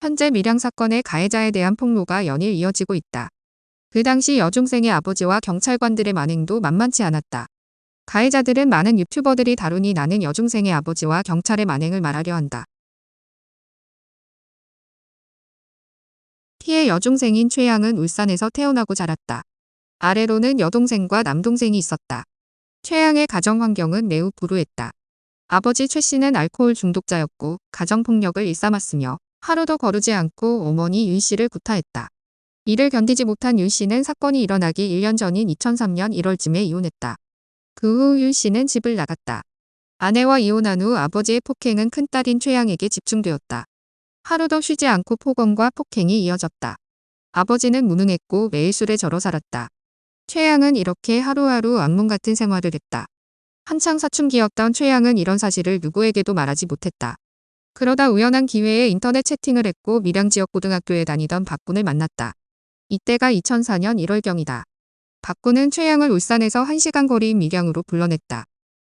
현재 밀양 사건의 가해자에 대한 폭로가 연일 이어지고 있다. 그 당시 여중생의 아버지와 경찰관들의 만행도 만만치 않았다. 가해자들은 많은 유튜버들이 다루니 나는 여중생의 아버지와 경찰의 만행을 말하려 한다. 피해 여중생인 최양은 울산에서 태어나고 자랐다. 아래로는 여동생과 남동생이 있었다. 최양의 가정 환경은 매우 불우했다. 아버지 최 씨는 알코올 중독자였고 가정폭력을 일삼았으며 하루도 거르지 않고 어머니 윤 씨를 구타했다. 이를 견디지 못한 윤 씨는 사건이 일어나기 1년 전인 2003년 1월쯤에 이혼했다. 그 후 윤 씨는 집을 나갔다. 아내와 이혼한 후 아버지의 폭행은 큰딸인 최양에게 집중되었다. 하루도 쉬지 않고 폭언과 폭행이 이어졌다. 아버지는 무능했고 매일 술에 절어 살았다. 최양은 이렇게 하루하루 악몽 같은 생활을 했다. 한창 사춘기였던 최양은 이런 사실을 누구에게도 말하지 못했다. 그러다 우연한 기회에 인터넷 채팅을 했고 밀양 지역 고등학교에 다니던 박군을 만났다. 이때가 2004년 1월경이다. 박군은 최양을 울산에서 1시간 거리인 밀양으로 불러냈다.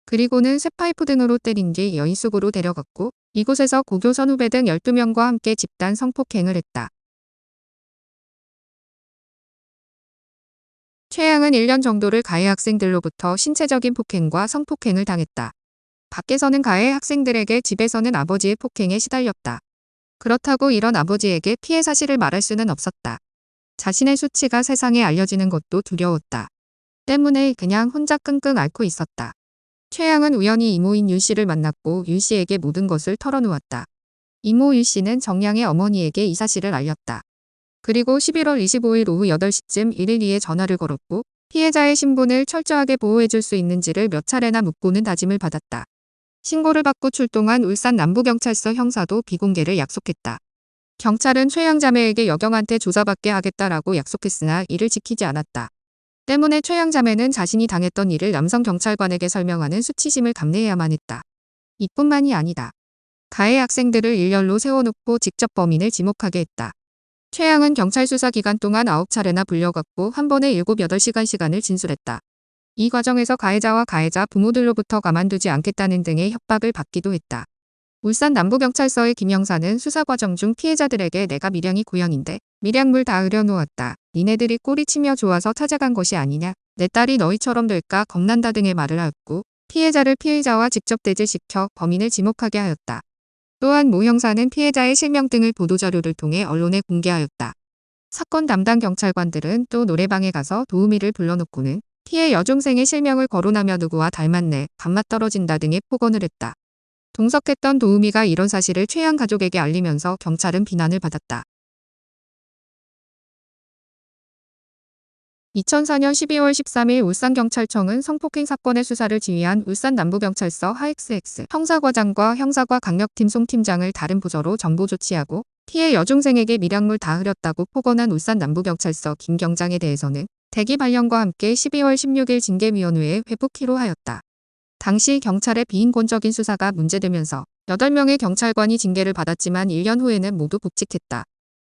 그리고는 쇠파이프 등으로 때린 뒤 여인 숲으로 데려갔고 이곳에서 고교 선후배 등 12명과 함께 집단 성폭행을 했다. 최양은 1년 정도를 가해 학생들로부터 신체적인 폭행과 성폭행을 당했다. 밖에서는 가해 학생들에게 집에서는 아버지의 폭행에 시달렸다. 그렇다고 이런 아버지에게 피해 사실을 말할 수는 없었다. 자신의 수치가 세상에 알려지는 것도 두려웠다. 때문에 그냥 혼자 끙끙 앓고 있었다. 최양은 우연히 이모인 윤 씨를 만났고 윤 씨에게 모든 것을 털어놓았다. 이모 윤 씨는 정양의 어머니에게 이 사실을 알렸다. 그리고 11월 25일 오후 8시쯤 112에 전화를 걸었고 피해자의 신분을 철저하게 보호해줄 수 있는지를 몇 차례나 묻고는 다짐을 받았다. 신고를 받고 출동한 울산 남부경찰서 형사도 비공개를 약속했다. 경찰은 최양 자매에게 여경한테 조사받게 하겠다라고 약속했으나 이를 지키지 않았다. 때문에 최양 자매는 자신이 당했던 일을 남성 경찰관에게 설명하는 수치심을 감내해야만 했다. 이뿐만이 아니다. 가해 학생들을 일렬로 세워놓고 직접 범인을 지목하게 했다. 최양은 경찰 수사 기간 동안 9차례나 불려갔고 한 번에 7, 8시간 시간을 진술했다. 이 과정에서 가해자와 가해자 부모들로부터 가만두지 않겠다는 등의 협박을 받기도 했다. 울산 남부경찰서의 김 형사는 수사 과정 중 피해자들에게 내가 밀양이 고향인데 밀양물 다 흐려놓았다. 니네들이 꼬리치며 좋아서 찾아간 것이 아니냐. 내 딸이 너희처럼 될까 겁난다 등의 말을 하였고 피해자를 피의자와 직접 대질시켜 범인을 지목하게 하였다. 또한 모 형사는 피해자의 실명 등을 보도자료를 통해 언론에 공개하였다. 사건 담당 경찰관들은 또 노래방에 가서 도우미를 불러놓고는 피해 여중생의 실명을 거론하며 누구와 닮았네, 밥맛 떨어진다 등의 폭언을 했다. 동석했던 도우미가 이런 사실을 최양 가족에게 알리면서 경찰은 비난을 받았다. 2004년 12월 13일 울산경찰청은 성폭행 사건의 수사를 지휘한 울산 남부경찰서 하XX 형사과장과 형사과 강력팀 송팀장을 다른 부서로 정보 조치하고 피해 여중생에게 밀양물 다 흐렸다고 폭언한 울산 남부경찰서 김 경장에 대해서는 대기 발령과 함께 12월 16일 징계위원회에 회부키로 하였다. 당시 경찰의 비인권적인 수사가 문제되면서 8명의 경찰관이 징계를 받았지만 1년 후에는 모두 복직했다.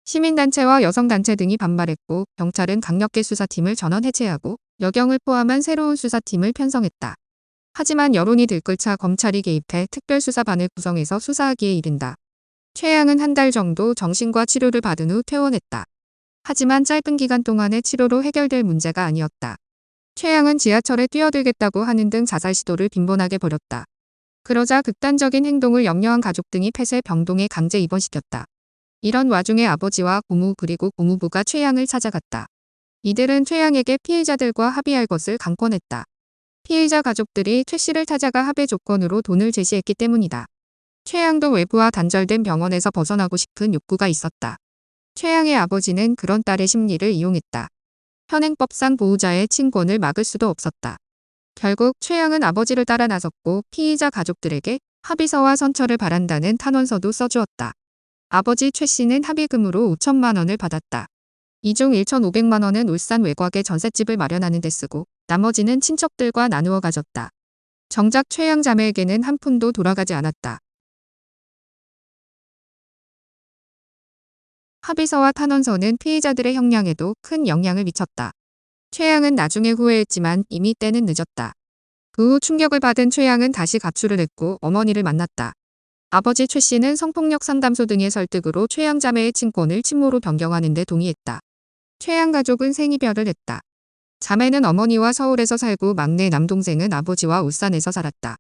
시민단체와 여성단체 등이 반발했고 경찰은 강력계 수사팀을 전원 해체하고 여경을 포함한 새로운 수사팀을 편성했다. 하지만 여론이 들끓자 검찰이 개입해 특별수사반을 구성해서 수사하기에 이른다. 최양은 한 달 정도 정신과 치료를 받은 후 퇴원했다. 하지만 짧은 기간 동안의 치료로 해결될 문제가 아니었다. 최양은 지하철에 뛰어들겠다고 하는 등 자살 시도를 빈번하게 벌였다. 그러자 극단적인 행동을 염려한 가족 등이 폐쇄 병동에 강제 입원시켰다. 이런 와중에 아버지와 고모 그리고 고모부가 최양을 찾아갔다. 이들은 최양에게 피해자들과 합의할 것을 강권했다. 피해자 가족들이 최 씨를 찾아가 합의 조건으로 돈을 제시했기 때문이다. 최양도 외부와 단절된 병원에서 벗어나고 싶은 욕구가 있었다. 최양의 아버지는 그런 딸의 심리를 이용했다. 현행법상 보호자의 친권을 막을 수도 없었다. 결국 최양은 아버지를 따라 나섰고 피의자 가족들에게 합의서와 선처를 바란다는 탄원서도 써주었다. 아버지 최 씨는 합의금으로 5천만 원을 받았다. 이 중 1,500만 원은 울산 외곽에 전셋집을 마련하는 데 쓰고 나머지는 친척들과 나누어 가졌다. 정작 최양 자매에게는 한 푼도 돌아가지 않았다. 합의서와 탄원서는 피해자들의 형량에도 큰 영향을 미쳤다. 최양은 나중에 후회했지만 이미 때는 늦었다. 그 후 충격을 받은 최양은 다시 가출을 했고 어머니를 만났다. 아버지 최 씨는 성폭력 상담소 등의 설득으로 최양 자매의 친권을 친모로 변경하는 데 동의했다. 최양 가족은 생이별을 했다. 자매는 어머니와 서울에서 살고 막내 남동생은 아버지와 울산에서 살았다.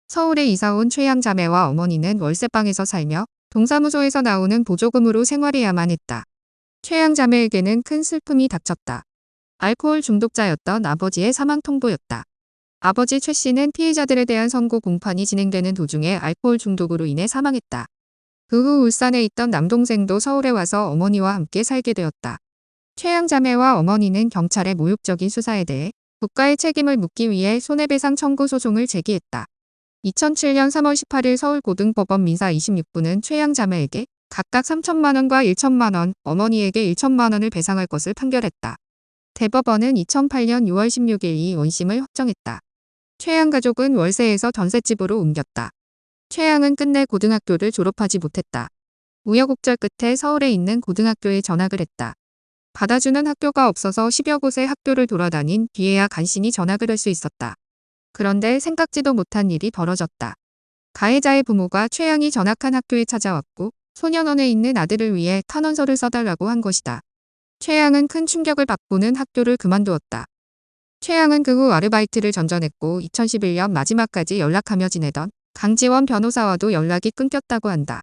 서울에 이사온 최양 자매와 어머니는 월세방에서 살며 동사무소에서 나오는 보조금으로 생활해야만 했다. 최양 자매에게는 큰 슬픔이 닥쳤다. 알코올 중독자였던 아버지의 사망 통보였다. 아버지 최 씨는 피해자들에 대한 선고 공판이 진행되는 도중에 알코올 중독으로 인해 사망했다. 그 후 울산에 있던 남동생도 서울에 와서 어머니와 함께 살게 되었다. 최양 자매와 어머니는 경찰의 모욕적인 수사에 대해 국가의 책임을 묻기 위해 손해배상 청구 소송을 제기했다. 2007년 3월 18일 서울고등법원 민사 26부는 최양 자매에게 각각 3천만 원과 1천만 원, 어머니에게 1천만 원을 배상할 것을 판결했다. 대법원은 2008년 6월 16일 이 원심을 확정했다. 최양 가족은 월세에서 전셋집으로 옮겼다. 최양은 끝내 고등학교를 졸업하지 못했다. 우여곡절 끝에 서울에 있는 고등학교에 전학을 했다. 받아주는 학교가 없어서 10여 곳의 학교를 돌아다닌 뒤에야 간신히 전학을 할 수 있었다. 그런데 생각지도 못한 일이 벌어졌다. 가해자의 부모가 최양이 전학한 학교에 찾아왔고 소년원에 있는 아들을 위해 탄원서를 써달라고 한 것이다. 최양은 큰 충격을 받고는 학교를 그만두었다. 최양은 그 후 아르바이트를 전전했고 2011년 마지막까지 연락하며 지내던 강지원 변호사와도 연락이 끊겼다고 한다.